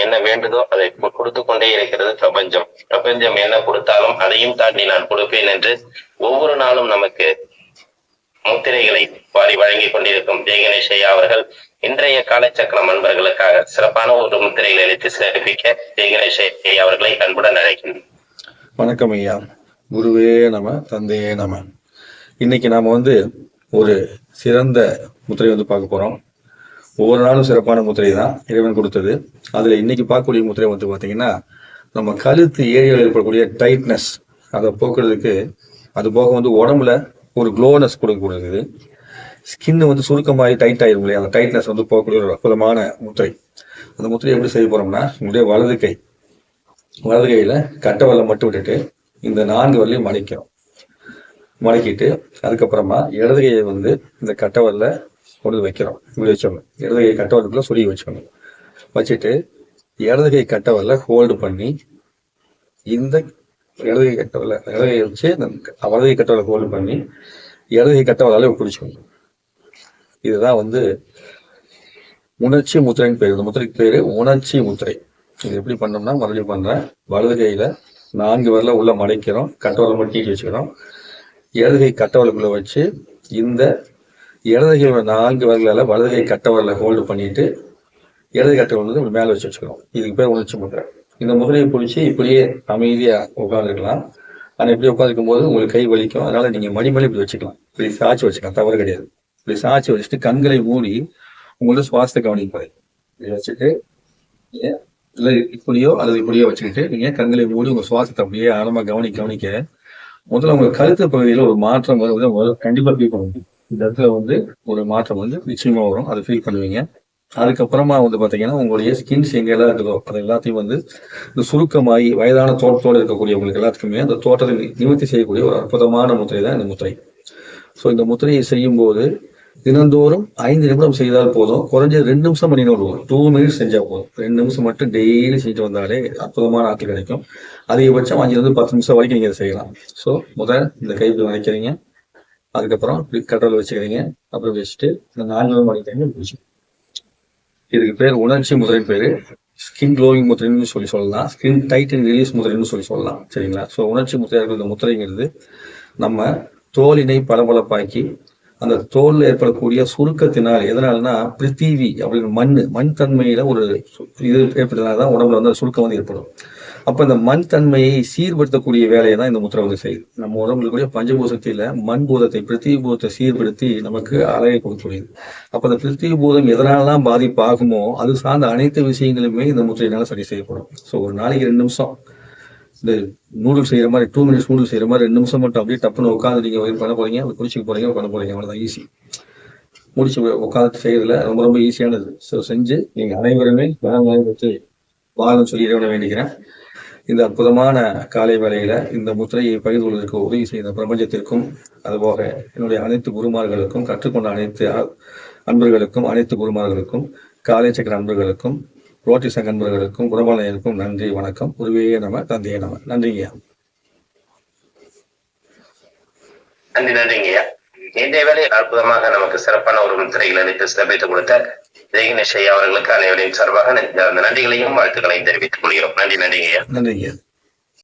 என்ன வேண்டுதோ அதை கொடுத்து கொண்டே இருக்கிறது பிரபஞ்சம். பிரபஞ்சம் என்ன கொடுத்தாலும் அதையும் தாண்டி நான் கொடுப்பேன் என்று ஒவ்வொரு நாளும் நமக்கு முத்திரைகளை வாரி வழங்கிக் கொண்டிருக்கும் ஜெய் கணேஷ் ஐயா அவர்கள் இன்றைய காலச்சக்கரம் அன்பர்களுக்காக சிறப்பான ஒரு முத்திரைகளை அளித்து சிறப்பிக்க ஜெய் கணேஷ் ஐயா அவர்களை அன்புடன் அழைக்கின்றேன். வணக்கம் ஐயா. குருவே நம, தந்தையே நம. இன்னைக்கு நாம ஒரு சிறந்த முத்திரை பார்க்க போறோம். ஒவ்வொரு நாளும் சிறப்பான முத்திரை தான் இறைவன் கொடுத்தது. அதுல இன்னைக்கு பார்க்கக்கூடிய முத்திரை பாத்தீங்கன்னா, நம்ம கழுத்து ஏரியாவில் ஏற்படக்கூடிய டைட்னஸ் அதை போக்குறதுக்கு, அது போக உடம்புல ஒரு க்ளோனஸ் கொடுக்கக்கூடியது. ஸ்கின் சுருக்கமாகி டைட் ஆயிரும் இல்லையா, அந்த டைட்னஸ் போகக்கூடிய ஒரு அற்புதமான முத்திரை. அந்த முத்திரை எப்படி செய்ய போறோம்னா, உங்களுடைய வலது கையில கட்டை வரலை மட்டும் விட்டுட்டு இந்த 4 வரலையும் மடக்கிட்டு அதுக்கப்புறமா இடது கையை இந்த கட்டை வரல கொண்டு வைக்கிறோம். இப்படி வச்சோம். இடது கை கட்டை வரலுக்குள்ள சொல்லி வச்சுக்கணும். வச்சுட்டு இடது கை கட்டை வரல ஹோல்டு பண்ணி இந்த இடது கை வச்சு வலது கை கட்டை வரல ஹோல்டு பண்ணி இடது கை கட்டை வரலால பிடிச்சிக்கணும். இதுதான் உணர்ச்சி முத்திரைன்னு பேரு. இந்த முத்திரைக்கு பேரு உணர்ச்சி முத்திரை. இது எப்படி பண்ணோம்னா, மறுபடியும் பண்றேன். வலது கையில 4 வரல உள்ள மடைக்கிறோம், கட்டவரை மட்டும் கீழே வச்சுக்கிறோம். இடது கை கட்டவரைக்குள்ள வச்சு இந்த இடது கை 4 வரலால வலது கை கட்டவரில் ஹோல்டு பண்ணிட்டு இடது கட்டவரை மேல வச்சுக்கிறோம். இதுக்கு பேர் உணர்ச்சி முத்திரை. இந்த முதிரையை பிடிச்சி இப்படியே அமைதியா உட்காந்துருக்கலாம். ஆனா இப்படி உட்காந்துருக்கும் போது உங்களுக்கு கை வலிக்கும். அதனால நீங்க மடிமலை இப்படி வச்சுக்கலாம். இப்படி சாட்சி வச்சுக்கலாம், தவறு கிடையாது. இப்படி சாட்சி வச்சுட்டு கண்களை மூடி உங்களோட சுவாசத்தை கவனிப்பதை இப்படி வச்சுட்டு, இல்லை இப்படியோ அல்லது இப்படியோ வச்சுக்கிட்டு நீங்க கண்களை மூடி உங்க சுவாசத்தை அப்படியே ஆழமா கவனிக்க முதல்ல உங்க கழுத்து பகுதியில ஒரு மாற்றம் வரும். கண்டிப்பா ஃபீல் பண்ணுவீங்க. இந்த இடத்துல ஒரு மாற்றம் நிச்சயமா வரும். அதை ஃபீல் பண்ணுவீங்க. அதுக்கப்புறமா பாத்தீங்கன்னா, உங்களுடைய ஸ்கின்ஸ் எங்கெல்லாம் இருக்குதோ அது எல்லாத்தையும் இந்த சுருக்கமாகி வயதான தோட்டத்தோடு இருக்கக்கூடியவங்களுக்கு எல்லாத்துக்குமே அந்த தோட்டத்தை நிவர்த்தி செய்யக்கூடிய ஒரு அற்புதமான முத்திரை தான் இந்த முத்திரை. ஸோ இந்த முத்திரையை செய்யும் போது தினந்தோறும் 5 நிமிடம் செய்தால் போதும். குறைஞ்சது 2 நிமிஷம் பண்ணினோம். 2 மினிட்ஸ் செஞ்சா போதும். 2 நிமிஷம் மட்டும் டெய்லி செஞ்சுட்டு வந்தாலே அற்புதமான ஆற்றல் கிடைக்கும். அதிகபட்சம் 5 நிமிஷம் வரைக்கும் நீங்க இதை செய்யலாம். ஸோ முதல் இந்த கை வளைக்கிறீங்க, அதுக்கப்புறம் கட்டளை வச்சுக்கிறீங்க, அப்புறம் வச்சுட்டு இந்த 4 வளைக்கிறீங்க. இதுக்கு பேர் உணர்ச்சி முத்திரைன்னு பேரு. ஸ்கின் க்ளோவிங் முத்திரைன்னு சொல்லலாம். ஸ்கின் டைட் அண்ட் ரிலீஸ் முத்திரைன்னு சொல்லலாம். சரிங்களா? ஸோ உணர்ச்சி முத்திரையாக இந்த முத்திரைங்கிறது நம்ம தோலினை பளபளப்பாக்கி அந்த தோல்ல ஏற்படக்கூடிய சுருக்கத்தினால், எதனாலனா பிருத்திவி அப்படின்னு மண் தன்மையில ஒரு இது ஏற்பட்டதுனாலதான் உடம்புல சுருக்கம் ஏற்படும். அப்ப இந்த மண் தன்மையை சீர்படுத்தக்கூடிய வேலையை தான் இந்த முத்திரை செய்யுது. நம்ம உடம்புல கூடிய பஞ்சபூதத்தில மண் பூதத்தை, பிருத்திவி பூதத்தை சீர்படுத்தி நமக்கு அழகை கொடுக்கக்கூடியது. அப்ப அந்த பிருத்திவி பூதம் எதனாலதான் பாதிப்பு ஆகுமோ அது சார்ந்த அனைத்து விஷயங்களுமே இந்த முத்திரையினால சரி செய்யப்படும். ஸோ ஒரு நாளைக்கு 2 நிமிஷம் இந்த நூடுல்ஸ் செய்யற மாதிரி 2 மினிட்ஸ் நூடுல்ஸ் செய்யற மாதிரி 2 நிமிஷம் மட்டும் அப்படியே டப்புன்னு உட்காந்து நீங்க பண்ண போறீங்க, குளிச்சுக்க போறீங்க, பண்ண போறீங்க. அவ்வளவுதான், ஈஸி. முடிச்சு உட்காந்து செய்யறதுல ரொம்ப ஈஸியானது. ஸோ செஞ்சு நீங்க அனைவருமே வாழணும் சொல்லி இறைவனை வேண்டிக்கிறேன். இந்த அற்புதமான காலை வேளையில இந்த முத்திரையை பகிர்ந்து கொள்வதற்கு உதவி செய்த பிரபஞ்சத்திற்கும், அதுபோக என்னுடைய அனைத்து குருமார்களுக்கும், கற்றுக்கொண்ட அனைத்து அன்பர்களுக்கும், அனைத்து குருமார்களுக்கும், காலை சக்கர அன்பர்களுக்கும், ரோட்டி சங்க அன்பர்களுக்கும், குருபாலயருக்கும் நன்றி, வணக்கம். குருவே நம, தந்தையே நம. நன்றிங்கய்யா. நன்றிங்கய்யா. இன்றைய வேளையில் அற்புதமாக நமக்கு சிறப்பான ஒரு முத்திரைகள் அளித்து சிறப்பித்துக் கொடுத்த ஜெய் கணேஷ் ஐயா அவர்களுக்கு அனைவரின் சார்பாக நன்றிகளையும் வாழ்த்துக்களையும் தெரிவித்துக் கொள்கிறோம். நன்றிங்கய்யா. நன்றிங்கய்யா.